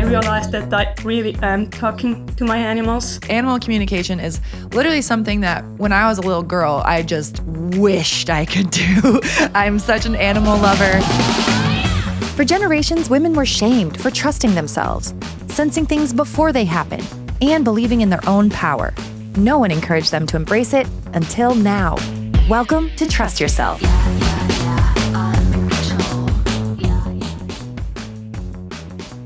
I realized that I really am talking to my animals. Animal communication is literally something that when I was a little girl, I just wished I could do. I'm such an animal lover. For generations, women were shamed for trusting themselves, sensing things before they happen, and believing in their own power. No one encouraged them to embrace it until now. Welcome to Trust Yourself.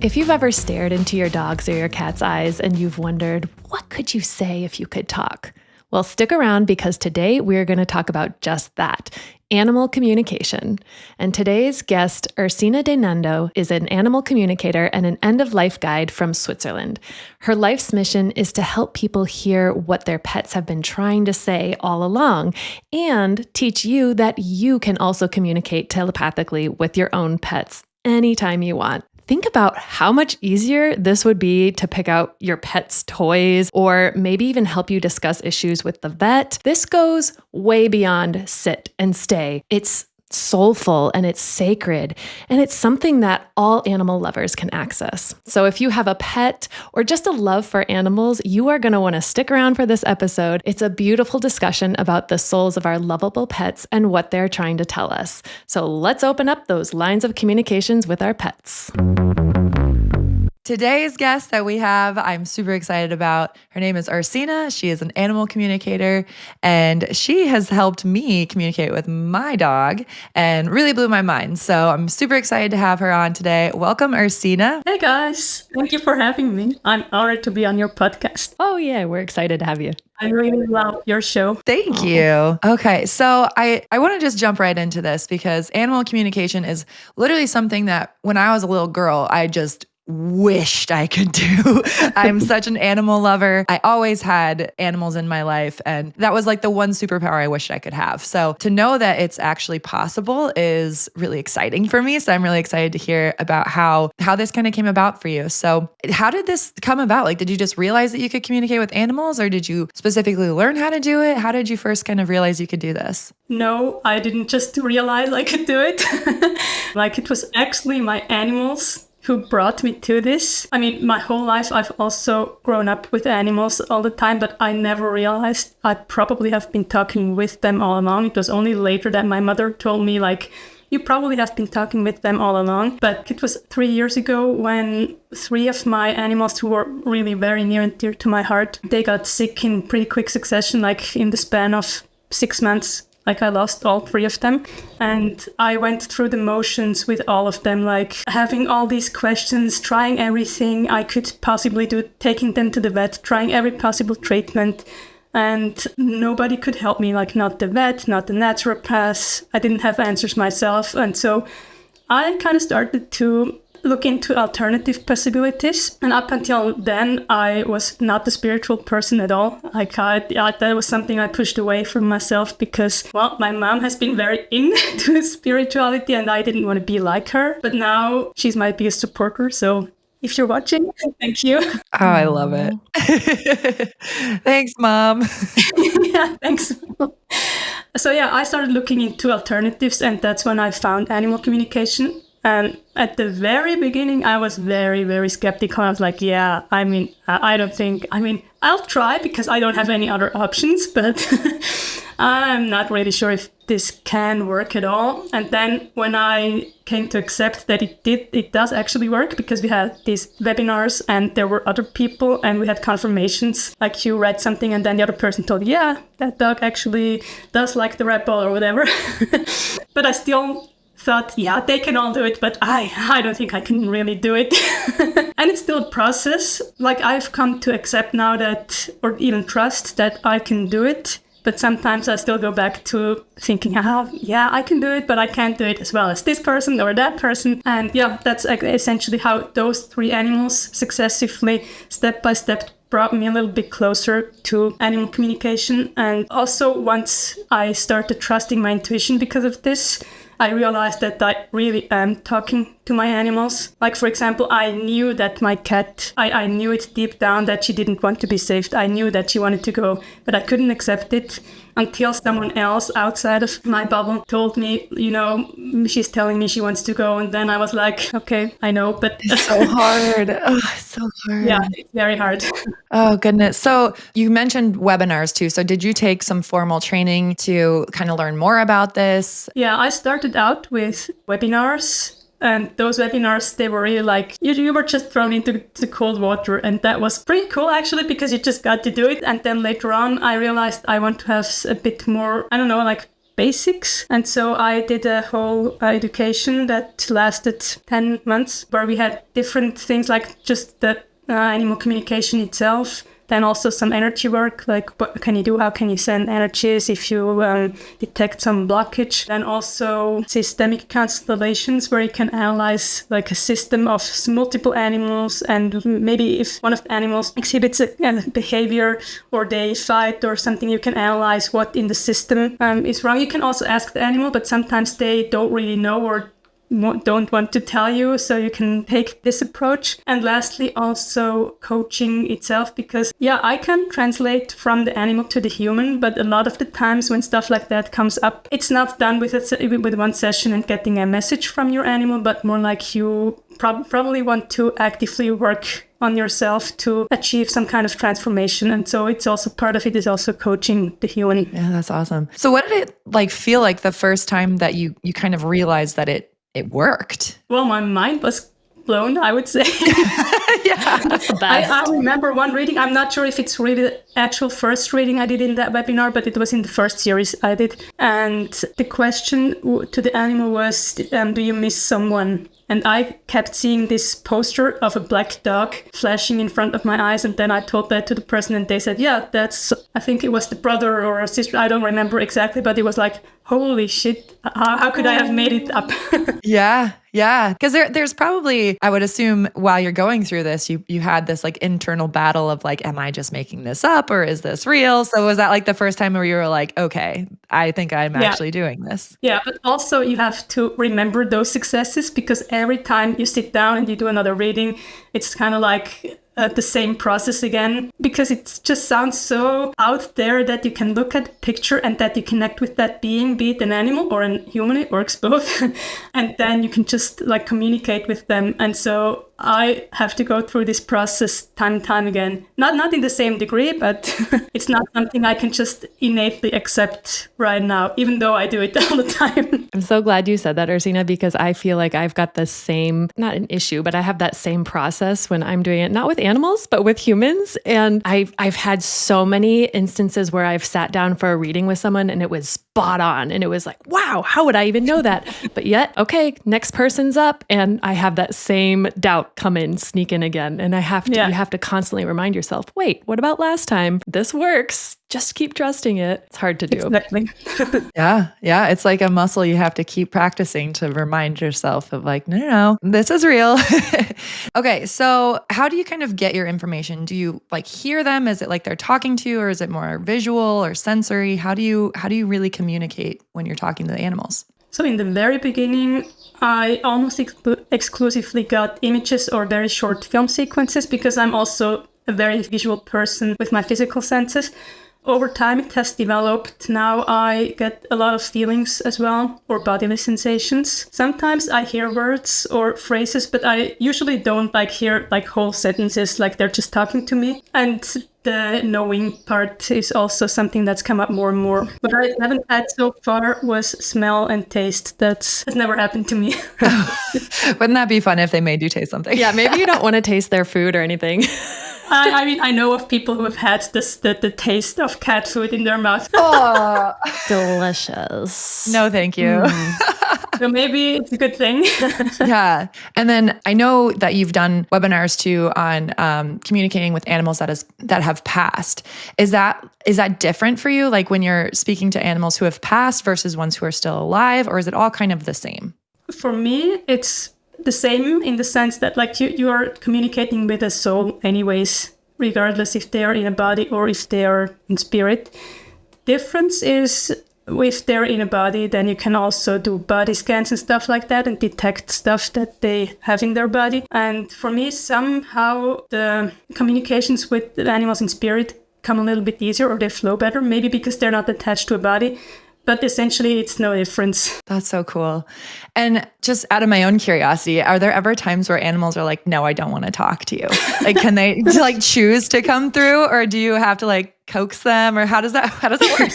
If you've ever stared into your dog's or your cat's eyes and you've wondered, what could you say if you could talk? Well, stick around because today we're going to talk about just that, animal communication. And today's guest, Ursina de Nando, is an animal communicator and an end-of-life guide from Switzerland. Her life's mission is to help people hear what their pets have been trying to say all along and teach you that you can also communicate telepathically with your own pets anytime you want. Think about how much easier this would be to pick out your pet's toys or maybe even help you discuss issues with the vet. This goes way beyond sit and stay. It's soulful and it's sacred, and it's something that all animal lovers can access. So if you have a pet or just a love for animals, you are going to want to stick around for this episode. It's a beautiful discussion about the souls of our lovable pets and what they're trying to tell us. So let's open up those lines of communications with our pets. Today's guest that we have, I'm super excited about. Her name is Ursina. She is an animal communicator, and she has helped me communicate with my dog and really blew my mind. So I'm super excited to have her on today. Welcome, Ursina. Hey guys, thank you for having me. I'm honored to be on your podcast. Oh yeah, we're excited to have you. I really love your show. Thank you. Okay, so I want to just jump right into this because animal communication is literally something that when I was a little girl, I just wished I could do. I'm such an animal lover. I always had animals in my life, and that was like the one superpower I wished I could have. So to know that it's actually possible is really exciting for me. So I'm really excited to hear about how this kind of came about for you. So how did this come about? Like, did you just realize that you could communicate with animals, or did you specifically learn how to do it? How did you first kind of realize you could do this? No, I didn't just realize I could do it. Like, it was actually my animals who brought me to this. I mean, my whole life I've also grown up with animals all the time, but I never realized I probably have been talking with them all along. It was only later that my mother told me, like, you probably have been talking with them all along. But it was 3 years ago when 3 of my animals who were really very near and dear to my heart, they got sick in pretty quick succession, like in the span of 6 months. Like, I lost all 3 of them, and I went through the motions with all of them, like having all these questions, trying everything I could possibly do, taking them to the vet, trying every possible treatment, and nobody could help me, like not the vet, not the naturopath. I didn't have answers myself, and so I kind of started to look into alternative possibilities. And up until then, I was not a spiritual person at all. Like, that was something I pushed away from myself because, well, my mom has been very into spirituality and I didn't want to be like her. But now she's my biggest supporter. So if you're watching, thank you. Oh, I love it. Thanks, Mom. Yeah, thanks. So yeah, I started looking into alternatives, and that's when I found animal communication. And at the very beginning, I was very, very skeptical. I was like, yeah, I mean, I'll try because I don't have any other options, but I'm not really sure if this can work at all. And then when I came to accept that it does actually work, because we had these webinars and there were other people and we had confirmations, like you read something and then the other person told you, yeah, that dog actually does like the red ball or whatever. But I still thought, yeah, they can all do it, but I don't think I can really do it. And it's still a process. Like, I've come to accept now that, or even trust that I can do it. But sometimes I still go back to thinking, yeah, I can do it, but I can't do it as well as this person or that person. And yeah, that's essentially how those 3 animals successively, step by step, brought me a little bit closer to animal communication. And also, once I started trusting my intuition because of this, I realized that I really am talking to my animals. Like, for example, I knew that my cat, I knew it deep down that she didn't want to be saved. I knew that she wanted to go, but I couldn't accept it. until someone else outside of my bubble told me, she's telling me she wants to go. And then I was like, okay, I know, but It's so hard. Oh, it's so hard. yeah, it's very hard. Oh, goodness. So you mentioned webinars too. So did you take some formal training to kind of learn more about this? Yeah, I started out with webinars. And those webinars, they were really like, you were just thrown into the cold water. And that was pretty cool, actually, because you just got to do it. And then later on, I realized I want to have a bit more, I don't know, like basics. And so I did a whole education that lasted 10 months, where we had different things like just the animal communication itself. Then also some energy work, like what can you do? How can you send energies if you detect some blockage? Then also systemic constellations, where you can analyze like a system of multiple animals, and maybe if one of the animals exhibits a behavior or they fight or something, you can analyze what in the system is wrong. You can also ask the animal, but sometimes they don't really know or don't want to tell you, so you can take this approach. And lastly, also coaching itself, because I can translate from the animal to the human, but a lot of the times when stuff like that comes up, it's not done with one session and getting a message from your animal, but more like you probably want to actively work on yourself to achieve some kind of transformation. And so it's also part of it is also coaching the human. Yeah, that's awesome. So what did it feel like the first time that you kind of realized that it worked? Well, my mind was blown, I would say. Yeah, that's the best. I remember one reading. I'm not sure if it's really the actual first reading I did in that webinar, but it was in the first series I did. And the question to the animal was, do you miss someone? And I kept seeing this poster of a black dog flashing in front of my eyes. And then I told that to the person and they said, yeah, I think it was the brother or a sister. I don't remember exactly, but it was like, holy shit, how could I have made it up? Yeah. Because there's probably, I would assume while you're going through this, you had this like internal battle of like, am I just making this up or is this real? So was that like the first time where you were like, okay, I think I'm actually doing this? Yeah, but also you have to remember those successes, because every time you sit down and you do another reading, it's kind of like the same process again, because it just sounds so out there that you can look at the picture and that you connect with that being, be it an animal or a human. It works both. And then you can just like communicate with them. And so I have to go through this process time and time again. Not in the same degree, but it's not something I can just innately accept right now, even though I do it all the time. I'm so glad you said that, Ursina, because I feel like I've got the same, not an issue, but I have that same process when I'm doing it, not with animals, but with humans. And I've had so many instances where I've sat down for a reading with someone and it was spot on. And it was like, wow, how would I even know that? But yet, okay, next person's up. And I have that same doubt come in, sneak in again. And you have to constantly remind yourself, wait, what about last time? This works. Just keep trusting it. It's hard to do. Exactly. Yeah. It's like a muscle you have to keep practicing to remind yourself of like, no, this is real. Okay. So how do you kind of get your information? Do you like hear them? Is it like they're talking to you, or is it more visual or sensory? How do you really communicate when you're talking to the animals? So in the very beginning, I almost exclusively got images or very short film sequences, because I'm also a very visual person with my physical senses. Over time, it has developed. Now I get a lot of feelings as well, or bodily sensations. Sometimes I hear words or phrases, but I usually don't hear whole sentences, like they're just talking to me. And the knowing part is also something that's come up more and more. What I haven't had so far was smell and taste. Has never happened to me. Wouldn't that be fun if they made you taste something? Yeah, maybe you don't want to taste their food or anything. I mean, I know of people who have had the taste of cat food in their mouth. Oh, delicious. No, thank you. So maybe it's a good thing. Yeah. And then I know that you've done webinars too on communicating with animals that have passed. Is that different for you? Like when you're speaking to animals who have passed versus ones who are still alive, or is it all kind of the same? For me, it's the same in the sense that you are communicating with a soul anyways, regardless if they are in a body or if they are in spirit. Difference is if they're in a body, then you can also do body scans and stuff like that and detect stuff that they have in their body. And for me, somehow the communications with the animals in spirit come a little bit easier or they flow better, maybe because they're not attached to a body. But essentially, it's no difference. That's so cool. And just out of my own curiosity, are there ever times where animals are like, no, I don't want to talk to you? Like, can they like choose to come through, or do you have to like coax them, or how does that work?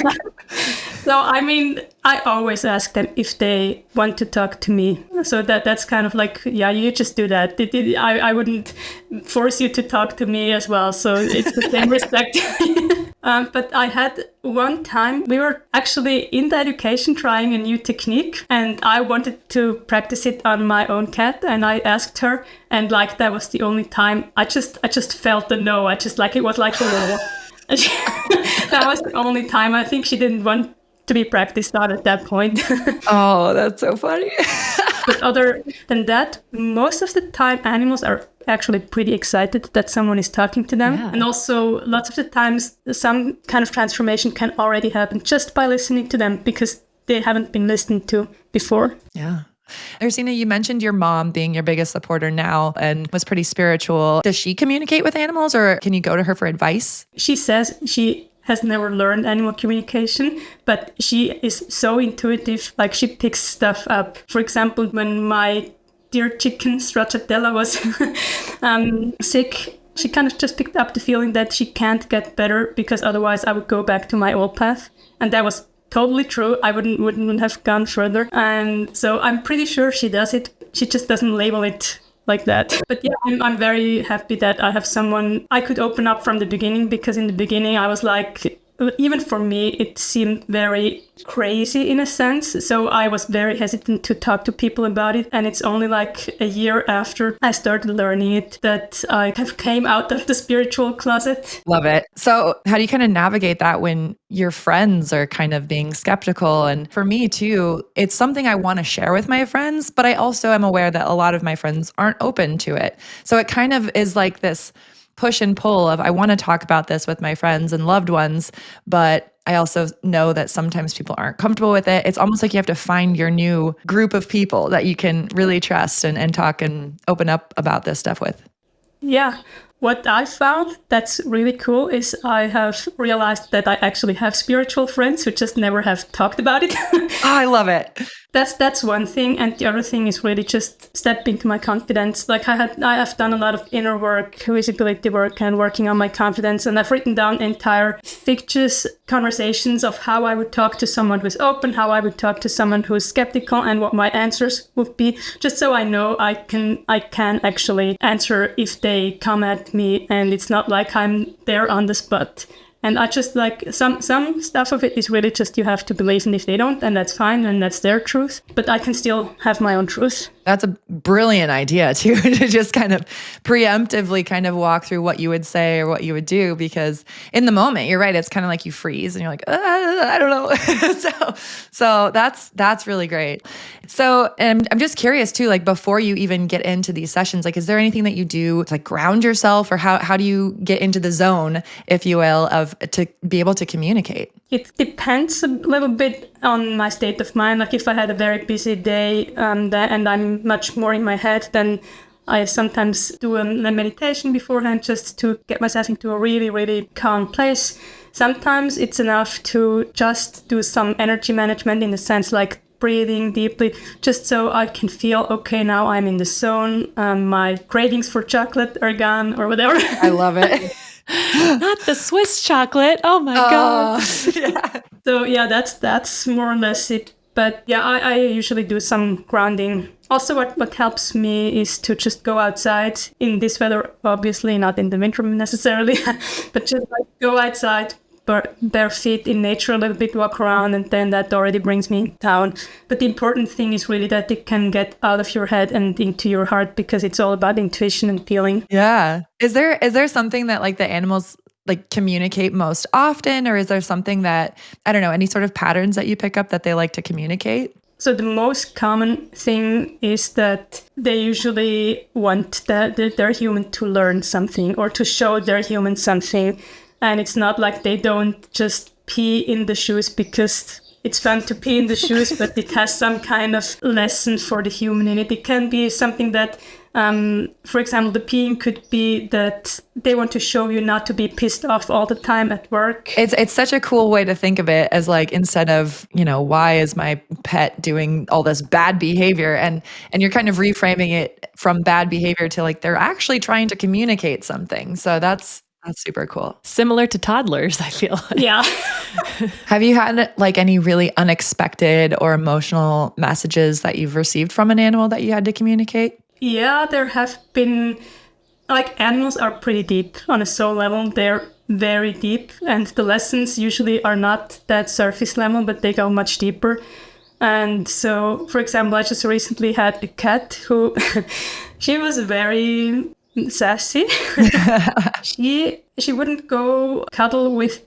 So, I mean, I always ask them if they want to talk to me. So that's kind of like, yeah, you just do that. I wouldn't force you to talk to me as well. So it's the same respect. But I had one time, we were actually in the education trying a new technique, and I wanted to practice it on my own cat, and I asked her, and like that was the only time I just felt the no. I just like, it was like a no. That was the only time. I think she didn't want to be practiced on at that point. Oh, that's so funny. But other than that, most of the time animals are actually pretty excited that someone is talking to them. Yeah. And also lots of the times some kind of transformation can already happen just by listening to them because they haven't been listened to before. Yeah. Ursina, you mentioned your mom being your biggest supporter now and was pretty spiritual. Does she communicate with animals, or can you go to her for advice? She says she has never learned animal communication, but she is so intuitive, like she picks stuff up. For example, when my dear chicken Stracciatella was sick, she kind of just picked up the feeling that she can't get better because otherwise I would go back to my old path. And that was totally true. I wouldn't have gone further. And so I'm pretty sure she does it. She just doesn't label it like that. But yeah, I'm very happy that I have someone I could open up from the beginning, because in the beginning I was like, even for me, it seemed very crazy in a sense. So I was very hesitant to talk to people about it. And it's only like a year after I started learning it that I kind of came out of the spiritual closet. Love it. So how do you kind of navigate that when your friends are kind of being skeptical? And for me too, it's something I want to share with my friends, but I also am aware that a lot of my friends aren't open to it. So it kind of is like this push and pull of, I want to talk about this with my friends and loved ones, but I also know that sometimes people aren't comfortable with it. It's almost like you have to find your new group of people that you can really trust and talk and open up about this stuff with. Yeah. What I found that's really cool is I have realized that I actually have spiritual friends who just never have talked about it. Oh, I love it. That's one thing, and the other thing is really just step into my confidence. Like I have done a lot of inner work, visibility work, and working on my confidence, and I've written down entire fictitious conversations of how I would talk to someone who's open, how I would talk to someone who's skeptical, and what my answers would be, just so I know I can actually answer if they come at me, and it's not like I'm there on the spot. And I just like some stuff of it is really just you have to believe, and if they don't, and that's fine, and that's their truth. But I can still have my own truth. That's a brilliant idea too, to just kind of preemptively kind of walk through what you would say or what you would do, because in the moment, you're right, it's kind of like you freeze and you're like, I don't know. so that's really great. So, and I'm just curious too, like before you even get into these sessions, like, is there anything that you do to like ground yourself, or how do you get into the zone, if you will, of to be able to communicate? It depends a little bit on my state of mind. Like if I had a very busy day and I'm much more in my head, then I sometimes do a meditation beforehand just to get myself into a really, really calm place. Sometimes it's enough to just do some energy management, in the sense like breathing deeply, just so I can feel, okay, now I'm in the zone. My cravings for chocolate are gone, or whatever. I love it. Not the Swiss chocolate. Oh my God. Yeah. So yeah, that's more or less it. But yeah, I usually do some grounding. Also, what helps me is to just go outside in this weather, obviously not in the winter necessarily, but just like go outside, bare feet in nature a little bit, walk around, and then that already brings me down. But the important thing is really that it can get out of your head and into your heart, because it's all about intuition and feeling. Yeah. Is there something that like the animals like communicate most often, or is there something that, I don't know, any sort of patterns that you pick up that they like to communicate? So the most common thing is that they usually want their human to learn something or to show their human something. And it's not like they don't just pee in the shoes because it's fun to pee in the shoes, but it has some kind of lesson for the human in it. It can be something that, for example, the peeing could be that they want to show you not to be pissed off all the time at work. It's such a cool way to think of it, as like, instead of, why is my pet doing all this bad behavior? And you're kind of reframing it from bad behavior to like, they're actually trying to communicate something. So that's super cool. Similar to toddlers, I feel like. Yeah. Have you had like any really unexpected or emotional messages that you've received from an animal that you had to communicate? Yeah, there have been, like, animals are pretty deep on a soul level. They're very deep, and the lessons usually are not that surface level, but they go much deeper. And so, for example, I just recently had a cat who, she was very sassy. She wouldn't go cuddle with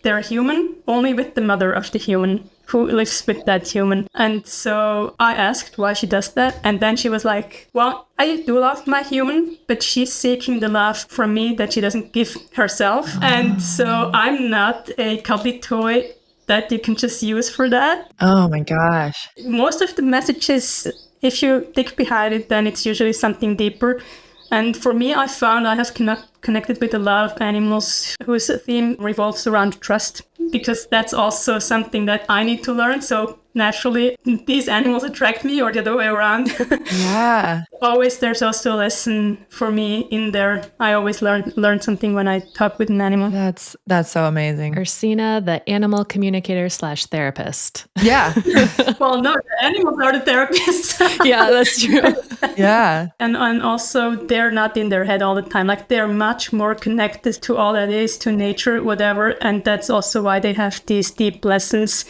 their human, only with the mother of the human who lives with that human. And so I asked why she does that. And then she was like, well, I do love my human, but she's seeking the love from me that she doesn't give herself. And so I'm not a cuddly toy that you can just use for that. Oh my gosh. Most of the messages, if you dig behind it, then it's usually something deeper. And for me, I found I have connected with a lot of animals whose theme revolves around trust, because that's also something that I need to learn. So naturally, these animals attract me, or the other way around. Yeah. Always, there's also a lesson for me in there. I always learn something when I talk with an animal. That's so amazing. Ursina, the animal communicator / therapist. Yeah. Well, no, the animals are the therapists. Yeah, that's true. Yeah. And also, they're not in their head all the time. Like, they're much more connected to all that is, to nature, whatever. And that's also why they have these deep lessons.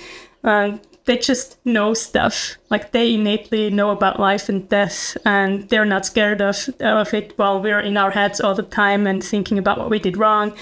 They just know stuff. Like, they innately know about life and death, and they're not scared of it while we're in our heads all the time and thinking about what we did wrong.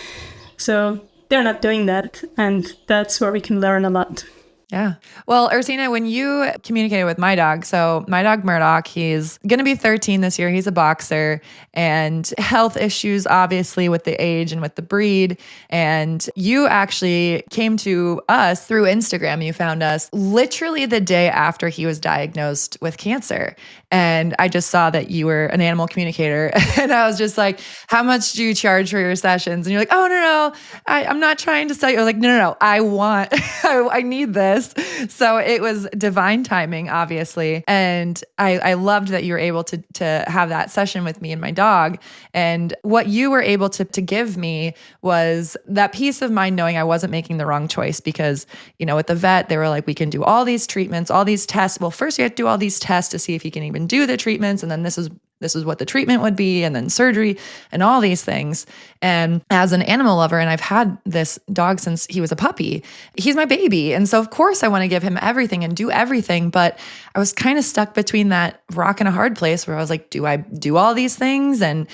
So they're not doing that. And that's where we can learn a lot. Yeah. Well, Ursina, when you communicated with my dog, so my dog Murdoch, he's going to be 13 this year. He's a boxer, and health issues, obviously, with the age and with the breed. And you actually came to us through Instagram. You found us literally the day after he was diagnosed with cancer. And I just saw that you were an animal communicator. And I was just like, how much do you charge for your sessions? And you're like, oh, no, I'm not trying to sell you. I was like, no, I need this. So it was divine timing, obviously. And I loved that you were able to have that session with me and my dog. And what you were able to give me was that peace of mind, knowing I wasn't making the wrong choice, because, with the vet, they were like, we can do all these treatments, all these tests. Well, first you have to do all these tests to see if you can even do the treatments. And then this is what the treatment would be, and then surgery and all these things. And as an animal lover, and I've had this dog since he was a puppy, he's my baby. And so of course I want to give him everything and do everything. But I was kind of stuck between that rock and a hard place where I was like, do I do all these things? And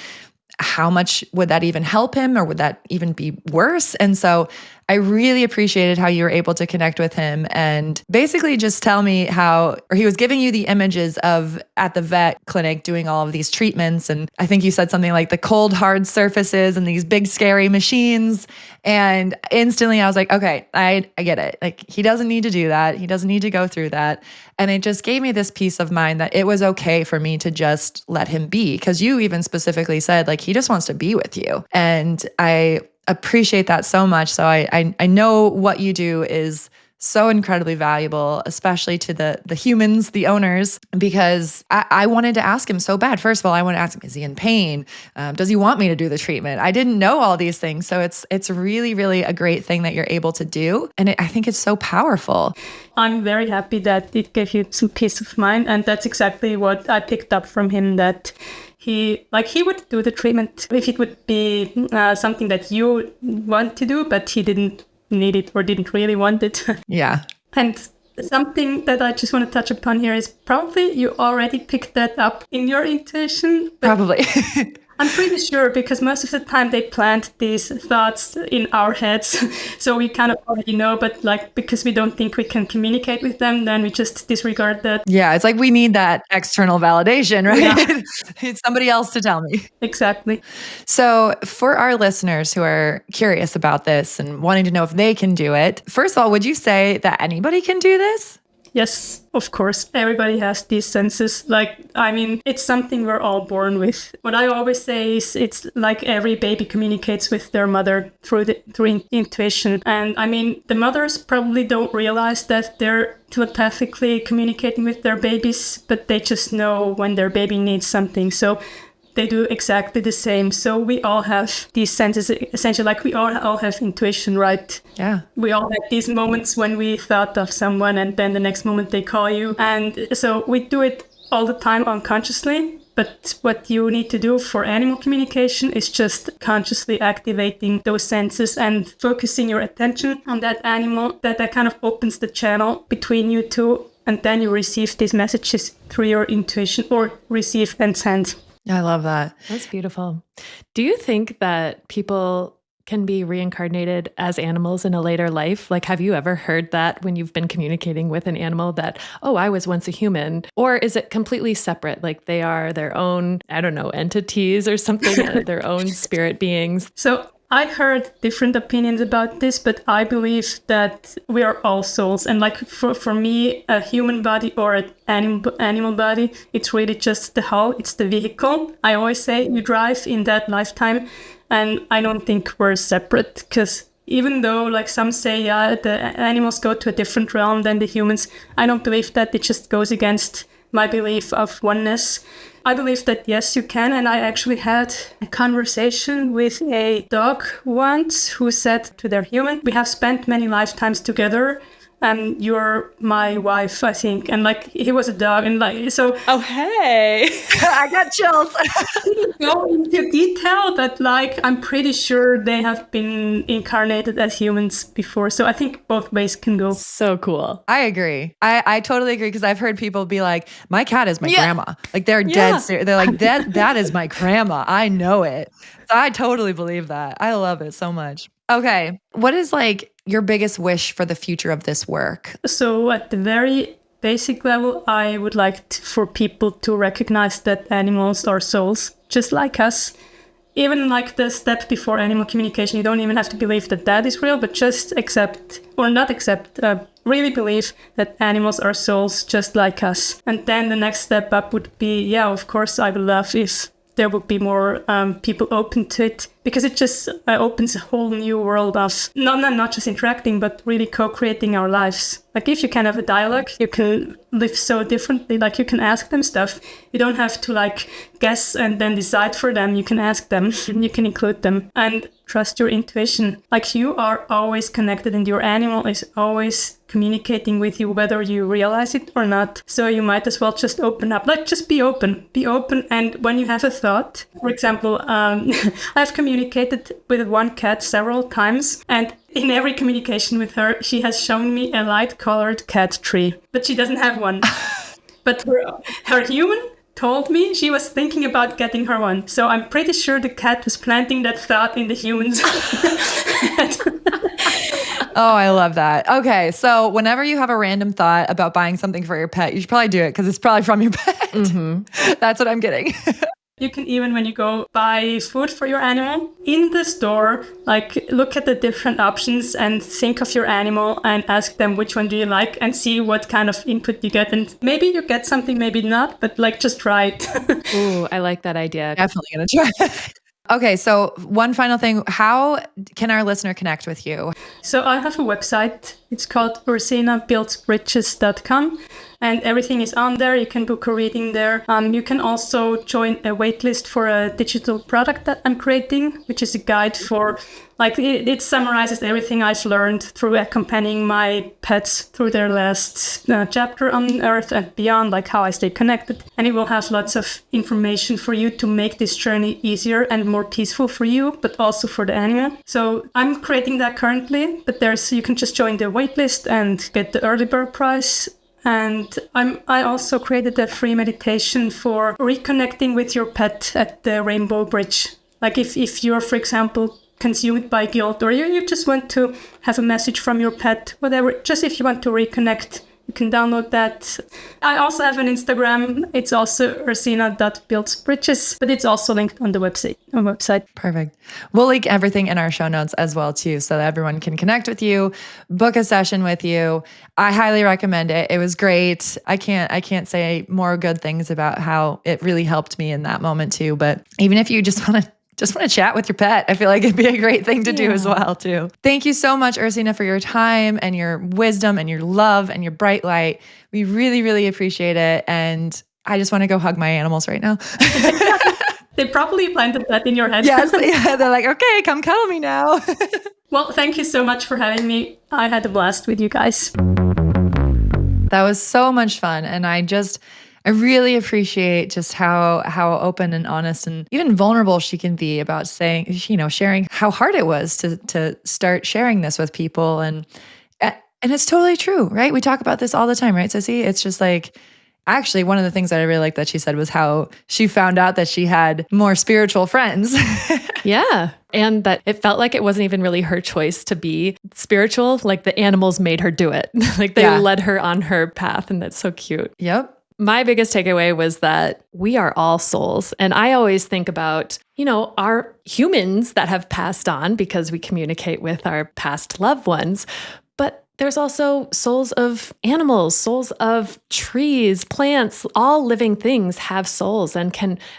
how much would that even help him, or would that even be worse? And so I really appreciated how you were able to connect with him and basically just tell me or he was giving you the images of at the vet clinic doing all of these treatments. And I think you said something like the cold, hard surfaces and these big, scary machines. And instantly I was like, okay, I get it. Like, he doesn't need to do that. He doesn't need to go through that. And it just gave me this peace of mind that it was okay for me to just let him be. Because you even specifically said, like, he just wants to be with you. And I appreciate that so much. So I know what you do is so incredibly valuable, especially to the humans, the owners, because I wanted to ask him so bad. First of all, I want to ask him, is he in pain? Does he want me to do the treatment? I didn't know all these things. So it's really, really a great thing that you're able to do. And I think it's so powerful. I'm very happy that it gave you some peace of mind. And that's exactly what I picked up from him, that he would do the treatment if it would be something that you want to do, but he didn't need it or didn't really want it. Yeah. And something that I just want to touch upon here is probably you already picked that up in your intuition. Probably. I'm pretty sure because most of the time they plant these thoughts in our heads. So we kind of already know, but like because we don't think we can communicate with them, then we just disregard that. Yeah, it's like we need that external validation, right? Yeah. It's somebody else to tell me. Exactly. So for our listeners who are curious about this and wanting to know if they can do it, first of all, would you say that anybody can do this? Yes, of course. Everybody has these senses. Like, I mean, it's something we're all born with. What I always say is it's like every baby communicates with their mother through intuition. And I mean, the mothers probably don't realize that they're telepathically communicating with their babies, but they just know when their baby needs something. So they do exactly the same. So we all have these senses, essentially, like we all have intuition, right? Yeah. We all have these moments when we thought of someone and then the next moment they call you. And so we do it all the time unconsciously. But what you need to do for animal communication is just consciously activating those senses and focusing your attention on that animal. That kind of opens the channel between you two. And then you receive these messages through your intuition, or receive and send. I love that. That's beautiful. Do you think that people can be reincarnated as animals in a later life? Like, have you ever heard that when you've been communicating with an animal that, oh, I was once a human? Or is it completely separate? Like they are their own, I don't know, entities or something, their own spirit beings? So I heard different opinions about this, but I believe that we are all souls. And like for me, a human body or an animal body, it's really just the hull, it's the vehicle. I always say you drive in that lifetime, and I don't think we're separate, because even though like some say, yeah, the animals go to a different realm than the humans, I don't believe that. It just goes against my belief of oneness. I believe that yes, you can. And I actually had a conversation with a dog once who said to their human, we have spent many lifetimes together. And you're my wife, I think. And like, he was a dog. And like, so. Oh, hey. I got chills. Go into detail, but like, I'm pretty sure they have been incarnated as humans before. So I think both ways can go. So cool. I agree. I totally agree, because I've heard people be like, my cat is my grandma. Like they're dead serious. They're like, that is my grandma. I know it. So I totally believe that. I love it so much. Okay. What is like your biggest wish for the future of this work? So at the very basic level, I would like for people to recognize that animals are souls, just like us. Even like the step before animal communication, you don't even have to believe that that is real, but just accept, or not accept, really believe that animals are souls just like us. And then the next step up would be, yeah, of course, I would love if there would be more people open to it, because it just opens a whole new world of not just interacting, but really co-creating our lives. Like if you can have a dialogue, you can live so differently. Like you can ask them stuff. You don't have to like guess and then decide for them. You can ask them, you can include them, and trust your intuition. Like you are always connected, and your animal is always communicating with you, whether you realize it or not. So you might as well just open up. Like just be open. And when you have a thought, for example, I've communicated with one cat several times, and in every communication with her, she has shown me a light-colored cat tree, but she doesn't have one. But her human told me she was thinking about getting her one. So I'm pretty sure the cat was planting that thought in the humans. Oh, I love that. Okay. So whenever you have a random thought about buying something for your pet, you should probably do it, because it's probably from your pet. Mm-hmm. That's what I'm getting. You can even, when you go buy food for your animal in the store, like look at the different options and think of your animal and ask them which one do you like, and see what kind of input you get. And maybe you get something, maybe not, but like just try it. Ooh, I like that idea. Definitely going to try it. Okay, so one final thing. How can our listener connect with you? So I have a website. It's called ursinabuildsbridges.com, and everything is on there. You can book a reading there. You can also join a waitlist for a digital product that I'm creating, which is a guide for, like, it summarizes everything I've learned through accompanying my pets through their last chapter on Earth and beyond, like how I stay connected. And it will have lots of information for you to make this journey easier and more peaceful for you, but also for the animal. So I'm creating that currently, but you can just join the waitlist and get the early bird price. And I also created a free meditation for reconnecting with your pet at the Rainbow Bridge. Like if you're, for example, consumed by guilt, or you just want to have a message from your pet, whatever, just if you want to reconnect, you can download that. I also have an Instagram. It's also ursina.buildsbridges, but it's also linked on the website. Perfect. We'll link everything in our show notes as well too, so that everyone can connect with you, book a session with you. I highly recommend it. It was great. I can't say more good things about how it really helped me in that moment too. But even if you just want to chat with your pet, I feel like it'd be a great thing to do as well too. Thank you so much, Ursina, for your time and your wisdom and your love and your bright light. We really, really appreciate it. And I just want to go hug my animals right now. They probably planted that in your head. Yes, yeah, they're like, okay, come cuddle me now. Well, thank you so much for having me. I had a blast with you guys. That was so much fun. And I really appreciate just how open and honest and even vulnerable she can be about saying, sharing how hard it was to start sharing this with people. And it's totally true, right? We talk about this all the time, right, Sissy? It's just like, actually, one of the things that I really liked that she said was how she found out that she had more spiritual friends. Yeah. And that it felt like it wasn't even really her choice to be spiritual. Like the animals made her do it. Like they led her on her path. And that's so cute. Yep. My biggest takeaway was that we are all souls. And I always think about, our humans that have passed on because we communicate with our past loved ones. But there's also souls of animals, souls of trees, plants, all living things have souls and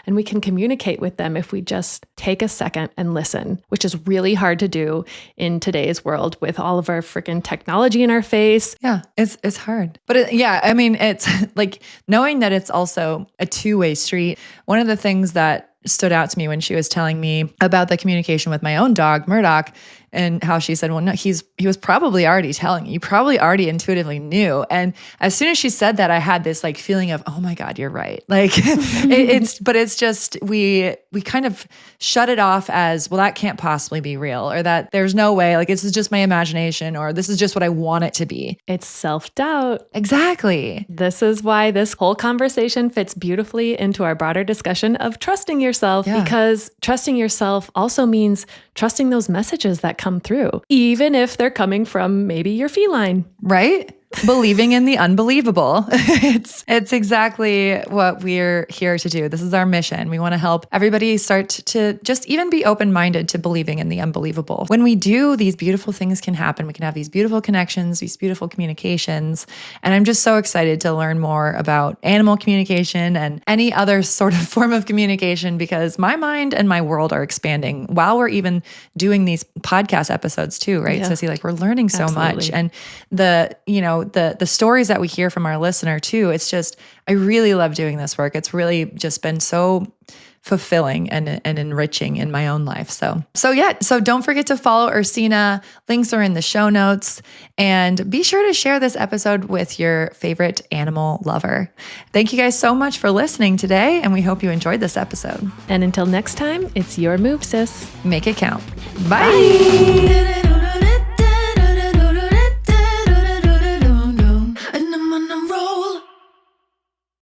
we can communicate with them if we just take a second and listen, which is really hard to do in today's world with all of our freaking technology in our face. Yeah, it's hard. But it's like knowing that it's also a two-way street. One of the things that stood out to me when she was telling me about the communication with my own dog, Murdoch, and how she said, well, no, he was probably already telling you, probably already intuitively knew. And as soon as she said that, I had this like feeling of, oh my God, you're right. Like it's just, we kind of shut it off as, well, that can't possibly be real, or that there's no way, like, this is just my imagination, or this is just what I want it to be. It's self-doubt. Exactly. This is why this whole conversation fits beautifully into our broader discussion of trusting yourself, because trusting yourself also means trusting those messages that come through, even if they're coming from maybe your feline. Right? Believing in the unbelievable. It's exactly what we're here to do. This is our mission. We want to help everybody start to just even be open-minded to believing in the unbelievable. When we do, these beautiful things can happen. We can have these beautiful connections, these beautiful communications. And I'm just so excited to learn more about animal communication and any other sort of form of communication, because my mind and my world are expanding while we're even doing these podcast episodes too, right? Yeah. So like we're learning so much. And the stories that we hear from our listener too, it's just, I really love doing this work. It's really just been so fulfilling and enriching in my own life. So don't forget to follow Ursina. Links are in the show notes, and be sure to share this episode with your favorite animal lover. Thank you guys so much for listening today, and we hope you enjoyed this episode. And until next time, it's your move, sis. Make it count. Bye.